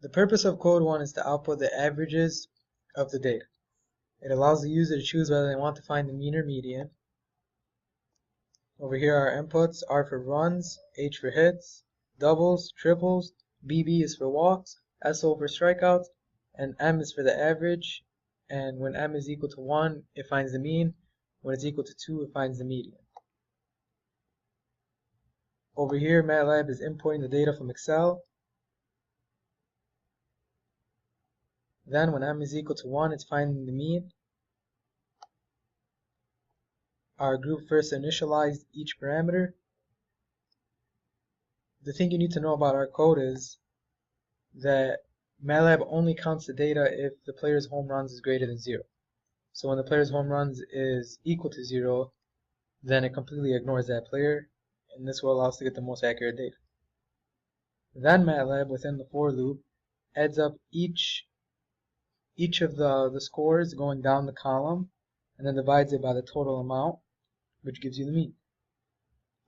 The purpose of code 1 is to output the averages of the data. It allows the user to choose whether they want to find the mean or median. Over here are inputs: R for runs, H for hits, doubles, triples, BB is for walks, SO for strikeouts, and M is for the average. And when M is equal to 1, it finds the mean. When it's equal to 2, it finds the median. Over here, MATLAB is importing the data from Excel. Then when M is equal to 1, it's finding the mean. Our group first initialized each parameter. The thing you need to know about our code is that MATLAB only counts the data if the player's home runs is greater than 0. So when the player's home runs is equal to 0, then it completely ignores that player, and this will allow us to get the most accurate data. Then MATLAB, within the for loop, adds up each of the scores going down the column, and then divides it by the total amount, which gives you the mean.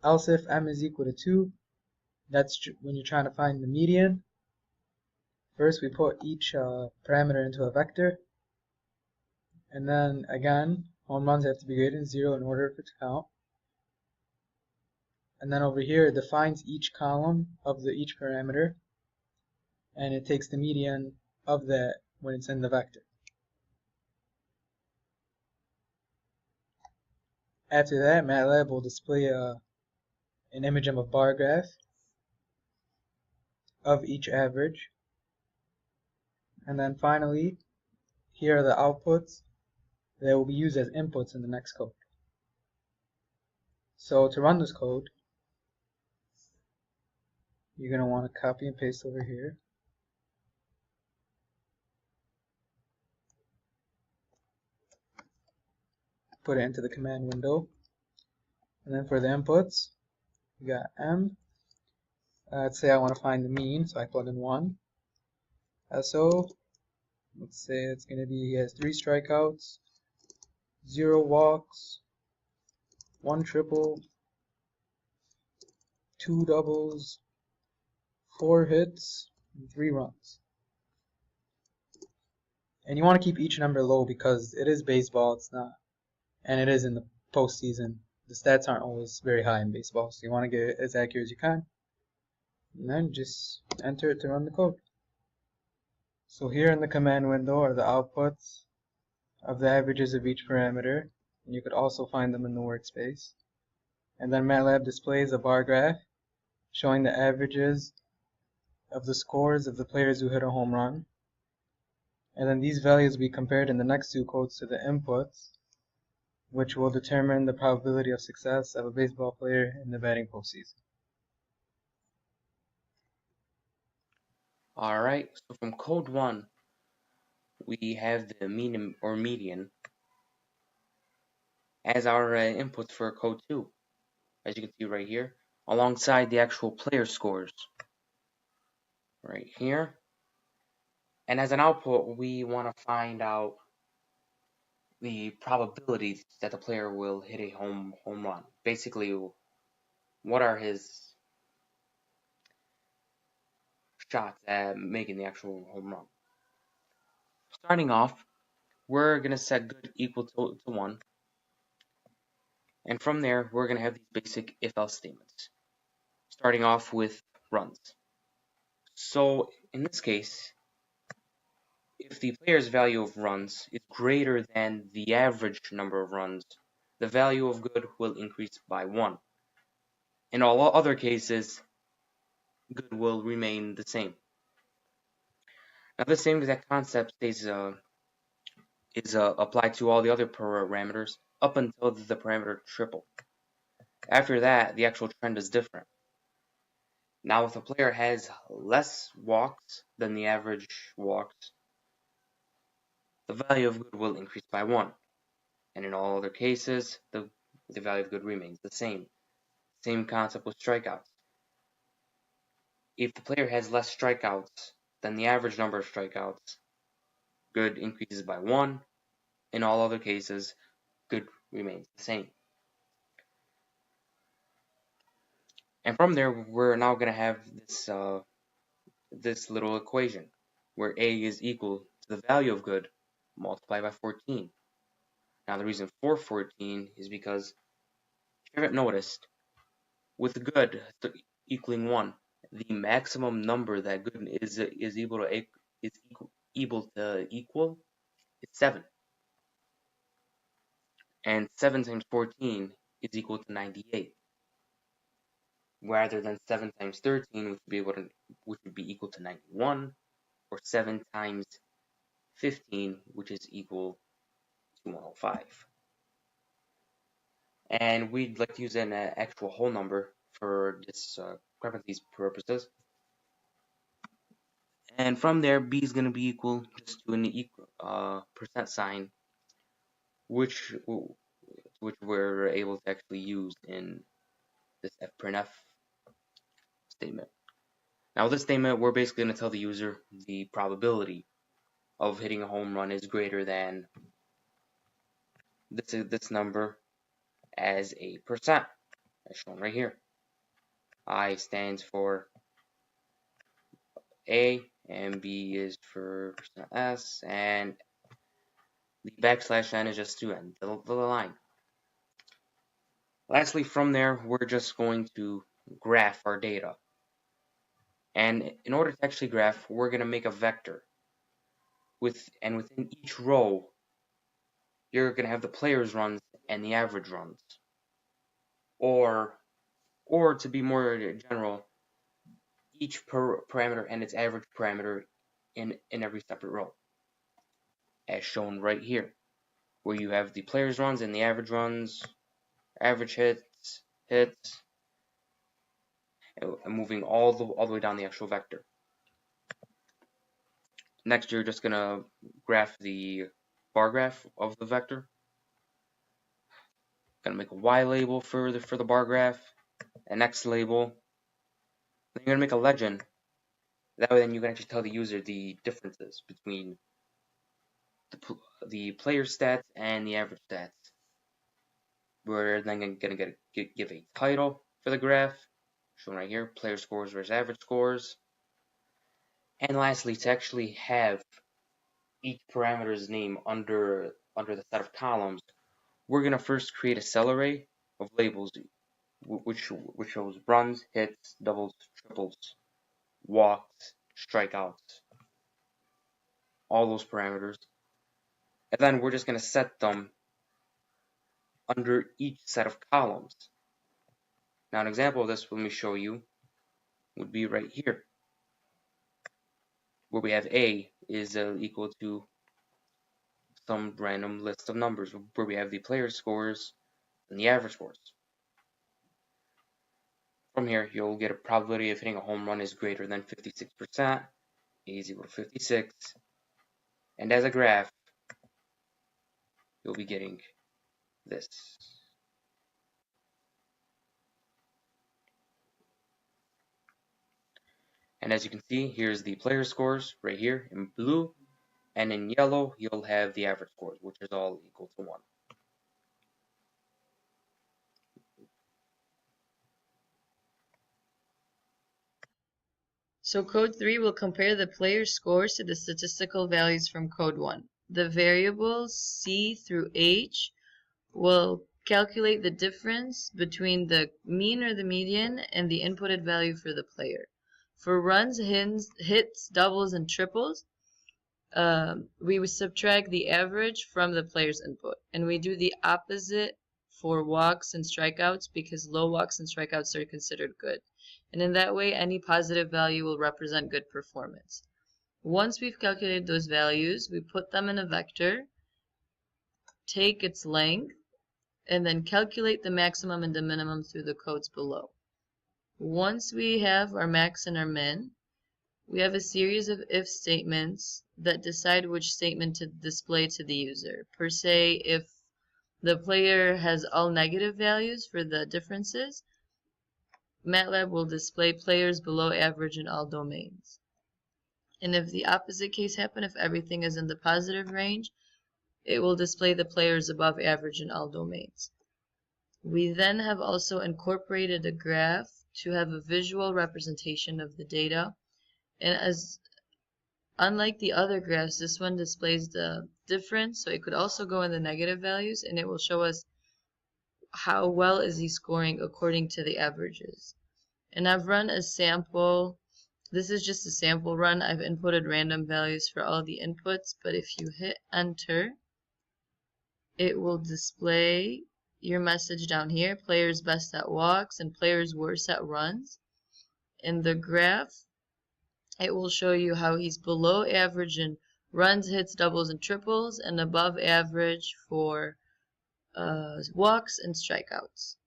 Else if M is equal to 2, that's when you're trying to find the median. First we put each parameter into a vector, and then again home runs have to be greater than 0 in order for it to count. And then over here it defines each column of each parameter, and it takes the median of that when it's in the vector. After that, MATLAB will display an image of a bar graph of each average. And then finally, here are the outputs that will be used as inputs in the next code. So to run this code, you're going to want to copy and paste over here. Put it into the command window. And then for the inputs, we got M. Let's say I want to find the mean, so I plug in 1. SO, let's say it's going to be, he has 3 strikeouts, 0 walks, 1 triple, 2 doubles, 4 hits, and 3 runs. And you want to keep each number low because it is baseball, it's not, and it is in the postseason. The stats aren't always very high in baseball, so you want to get it as accurate as you can. And then just enter it to run the code. So here in the command window are the outputs of the averages of each parameter, and you could also find them in the workspace. And then MATLAB displays a bar graph showing the averages of the scores of the players who hit a home run. And then these values will be compared in the next 2 codes to the inputs, which will determine the probability of success of a baseball player in the batting postseason. Alright, so from code 1, we have the mean or median as our inputs for code 2, as you can see right here, alongside the actual player scores right here. And as an output, we want to find out the probability that the player will hit a home run. Basically, what are his shots at making the actual home run. Starting off, we're going to set good equal to 1. And from there, we're going to have these basic if-else statements. Starting off with runs. So, in this case, if the player's value of runs is greater than the average number of runs, the value of good will increase by 1. In all other cases, good will remain the same. Now, the same exact concept is applied to all the other parameters up until the parameter triple. After that, the actual trend is different. Now, if a player has less walks than the average walks, the value of good will increase by 1. And in all other cases, the value of good remains the same. Same concept with strikeouts. If the player has less strikeouts than the average number of strikeouts, good increases by 1. In all other cases, good remains the same. And from there, we're now going to have this little equation. where A is equal to the value of good multiplied by 14. Now the reason for 14 is because, if you haven't noticed, with good equaling 1, the maximum number that good is able to equal is 7. And 7 times 14 is equal to 98. Rather than 7 times 13, which would be equal to 91, or 7 times 15, which is equal to 105. And we'd like to use an actual whole number for this parentheses purposes. And from there, b is going to be equal just to an percent sign, which we're able to actually use in this fprintf statement. Now, with this statement, we're basically going to tell the user the probability of hitting a home run is greater than this number as a percent, as shown right here. I stands for A, and B is for %s, and the \n is just to end the line. Lastly, from there, we're just going to graph our data. And in order to actually graph, we're going to make a vector. And within each row, you're going to have the player's runs and the average runs. Or to be more general, each parameter and its average parameter in every separate row, as shown right here, where you have the player's runs and the average runs, average hits, and moving all the way down the actual vector. Next, you're just gonna graph the bar graph of the vector. Gonna make a Y label for the bar graph, an X label. Then you're gonna make a legend. That way, then you can actually tell the user the differences between the player stats and the average stats. We're then gonna give a title for the graph, shown right here: player scores versus average scores. And lastly, to actually have each parameter's name under the set of columns, we're gonna first create a cell array of labels, which shows runs, hits, doubles, triples, walks, strikeouts, all those parameters. And then we're just gonna set them under each set of columns. Now, an example of this, let me show you, would be right here, where we have A is equal to some random list of numbers, where we have the player scores and the average scores. From here, you'll get a probability of hitting a home run is greater than 56%, A is equal to 56, and as a graph, you'll be getting this. And as you can see, here's the player scores right here in blue, and in yellow, you'll have the average scores, which is all equal to 1. So code 3 will compare the player's scores to the statistical values from code 1. The variables C through H will calculate the difference between the mean or the median and the inputted value for the player. For runs, hits, doubles, and triples, we would subtract the average from the player's input. And we do the opposite for walks and strikeouts, because low walks and strikeouts are considered good. And in that way, any positive value will represent good performance. Once we've calculated those values, we put them in a vector, take its length, and then calculate the maximum and the minimum through the codes below. Once we have our max and our min, we have a series of if statements that decide which statement to display to the user. Per se, if the player has all negative values for the differences, MATLAB will display players below average in all domains. And if the opposite case happens, if everything is in the positive range, it will display the players above average in all domains. We then have also incorporated a graph to have a visual representation of the data. And as unlike the other graphs, this one displays the difference, so it could also go in the negative values, and it will show us how well is he scoring according to the averages. And I've run a sample. This is just a sample run. I've inputted random values for all the inputs, but if you hit enter, it will display your message down here, players best at walks and players worst at runs. In the graph, it will show you how he's below average in runs, hits, doubles, and triples, and above average for walks and strikeouts.